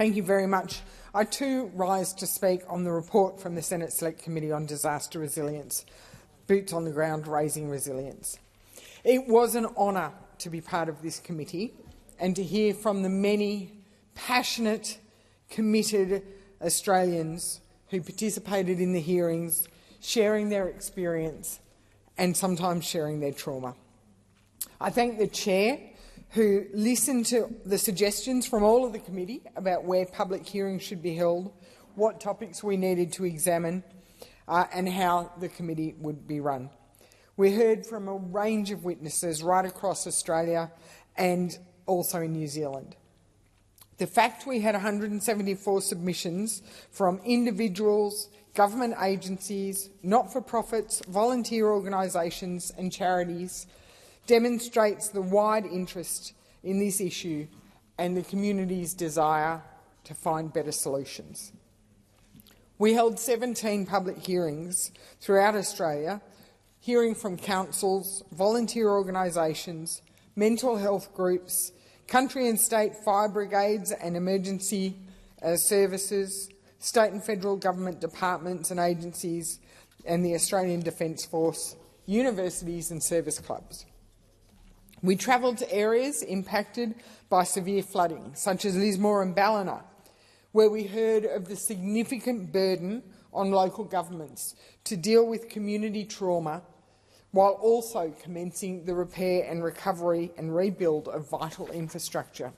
Thank you very much. I too rise to speak on the report from the Senate Select Committee on Disaster Resilience, Boots on the Ground Raising Resilience. It was an honour to be part of this committee and to hear from the many passionate, committed Australians who participated in the hearings, sharing their experience and sometimes sharing their trauma. I thank the Chair, who listened to the suggestions from all of the committee about where public hearings should be held, what topics we needed to examine, and how the committee would be run. We heard from a range of witnesses right across Australia and also in New Zealand. The fact we had 174 submissions from individuals, government agencies, not-for-profits, volunteer organisations and charities demonstrates the wide interest in this issue and the community's desire to find better solutions. We held 17 public hearings throughout Australia, hearing from councils, volunteer organisations, mental health groups, country and state fire brigades and emergency services, state and federal government departments and agencies, and the Australian Defence Force, universities and service clubs. We travelled to areas impacted by severe flooding, such as Lismore and Ballina, where we heard of the significant burden on local governments to deal with community trauma while also commencing the repair and recovery and rebuild of vital infrastructure.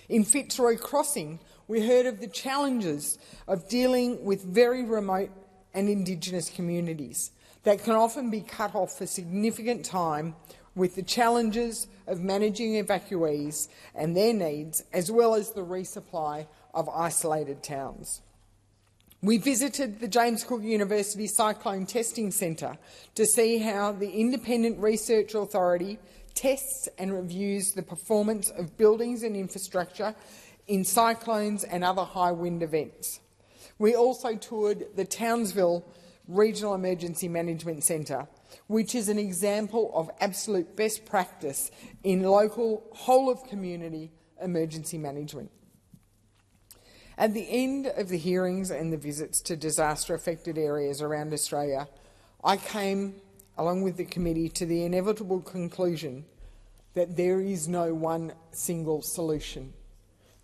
In Fitzroy Crossing, we heard of the challenges of dealing with very remote and Indigenous communities that can often be cut off for significant time, with the challenges of managing evacuees and their needs, as well as the resupply of isolated towns. We visited the James Cook University Cyclone Testing Centre to see how the Independent Research Authority tests and reviews the performance of buildings and infrastructure in cyclones and other high wind events. We also toured the Townsville Regional Emergency Management Centre, which is an example of absolute best practice in local whole-of-community emergency management. At the end of the hearings and the visits to disaster-affected areas around Australia, I came, along with the committee, to the inevitable conclusion that there is no one single solution.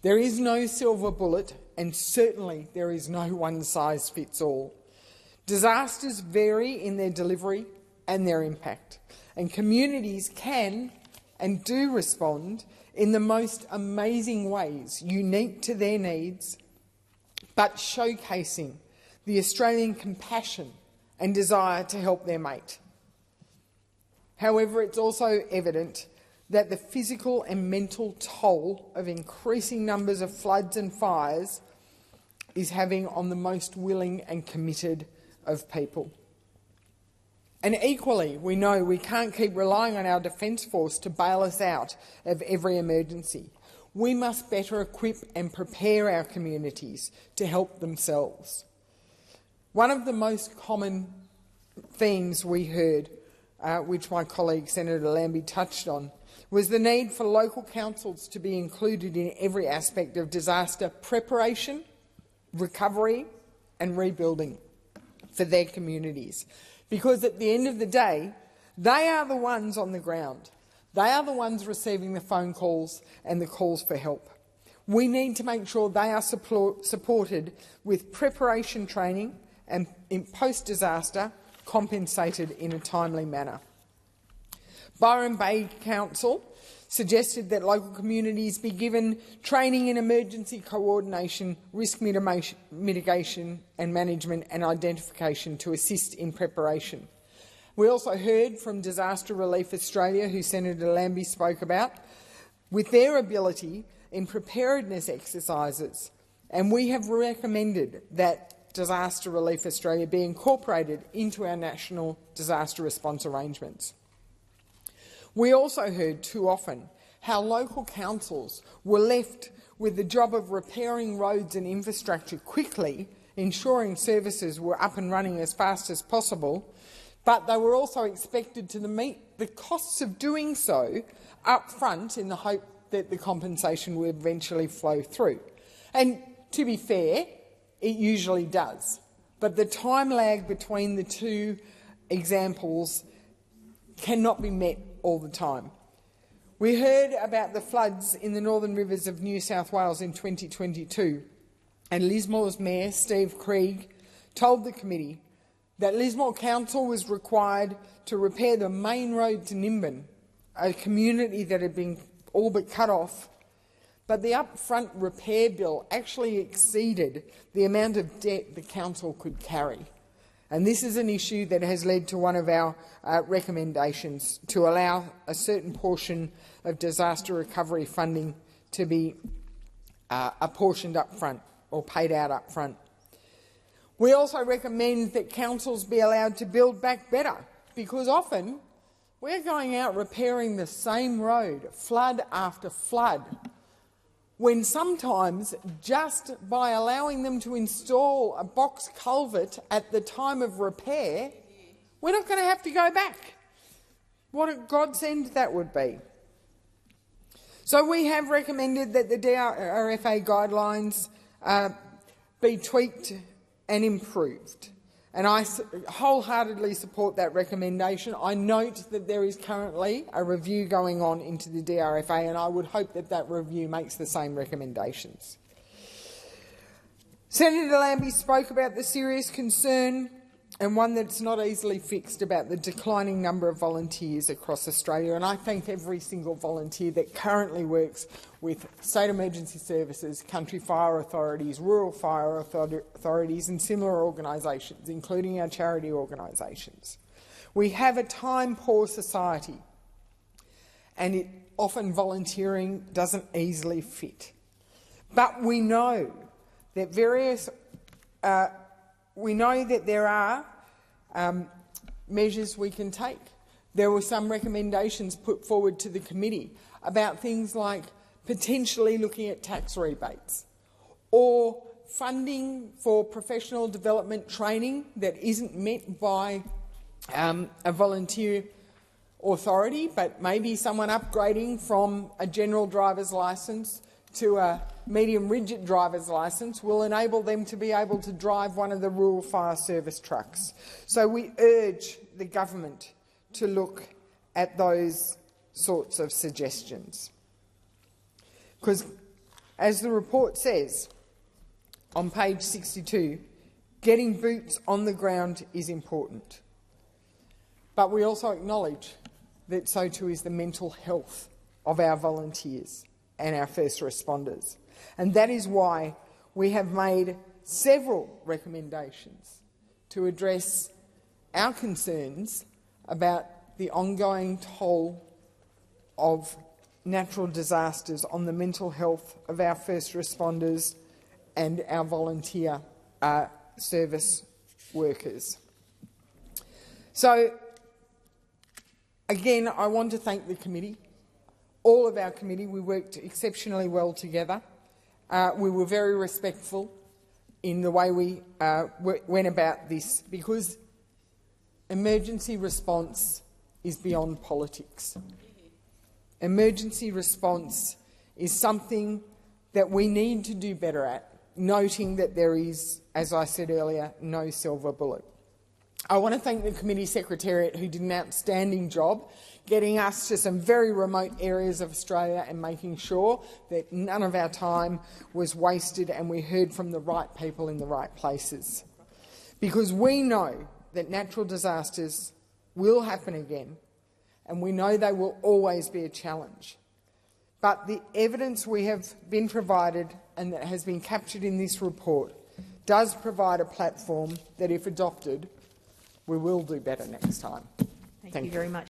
There is no silver bullet, and certainly there is no one-size-fits-all. Disasters vary in their delivery and their impact, and communities can and do respond in the most amazing ways, unique to their needs, but showcasing the Australian compassion and desire to help their mate. However, it's also evident that the physical and mental toll of increasing numbers of floods and fires is having on the most willing and committed of people. And equally, we know we can't keep relying on our Defence Force to bail us out of every emergency. We must better equip and prepare our communities to help themselves. One of the most common themes we heard, which my colleague Senator Lambie touched on, was the need for local councils to be included in every aspect of disaster preparation, recovery and rebuilding for their communities. Because at the end of the day, they are the ones on the ground. They are the ones receiving the phone calls and the calls for help. We need to make sure they are supported with preparation training and, in post-disaster, compensated in a timely manner. Byron Bay Council suggested that local communities be given training in emergency coordination, risk mitigation and management and identification to assist in preparation. We also heard from Disaster Relief Australia, who Senator Lambie spoke about, with their ability in preparedness exercises, and we have recommended that Disaster Relief Australia be incorporated into our national disaster response arrangements. We also heard too often how local councils were left with the job of repairing roads and infrastructure quickly, ensuring services were up and running as fast as possible, but they were also expected to meet the costs of doing so up front in the hope that the compensation would eventually flow through. And to be fair, it usually does. But the time lag between the two examples cannot be met all the time. We heard about the floods in the northern rivers of New South Wales in 2022, and Lismore's Mayor, Steve Krieg, told the committee that Lismore Council was required to repair the main road to Nimbin, a community that had been all but cut off, but the upfront repair bill actually exceeded the amount of debt the council could carry. And this is an issue that has led to one of our recommendations to allow a certain portion of disaster recovery funding to be apportioned up front or paid out up front. We also recommend that councils be allowed to build back better, because often we're going out repairing the same road, flood after flood, when sometimes just by allowing them to install a box culvert at the time of repair, we're not going to have to go back. What a godsend that would be. So we have recommended that the DRFA guidelines be tweaked and improved. And I wholeheartedly support that recommendation. I note that there is currently a review going on into the DRFA, and I would hope that that review makes the same recommendations. Senator Lambie spoke about the serious concern, and one that's not easily fixed, about the declining number of volunteers across Australia. And I thank every single volunteer that currently works with state emergency services, country fire authorities, rural fire authorities and similar organisations, including our charity organisations. We have a time-poor society, and often volunteering doesn't easily fit. But we know that there are measures we can take. There were some recommendations put forward to the committee about things like potentially looking at tax rebates or funding for professional development training that isn't met by a volunteer authority, but maybe someone upgrading from a general driver's licence to a medium rigid driver's licence will enable them to be able to drive one of the rural fire service trucks. So we urge the government to look at those sorts of suggestions. Because, as the report says on page 62, getting boots on the ground is important. But we also acknowledge that so too is the mental health of our volunteers and our first responders. And that is why we have made several recommendations to address our concerns about the ongoing toll of natural disasters on the mental health of our first responders and our volunteer service workers. So, again, I want to thank the committee. All of our committee, we worked exceptionally well together. We were very respectful in the way we went about this, because emergency response is beyond politics. Emergency response is something that we need to do better at, noting that there is, as I said earlier, no silver bullet. I want to thank the committee secretariat, who did an outstanding job getting us to some very remote areas of Australia and making sure that none of our time was wasted and we heard from the right people in the right places. Because we know that natural disasters will happen again, and we know they will always be a challenge. But the evidence we have been provided and that has been captured in this report does provide a platform that, if adopted, we will do better next time. Thank you very much.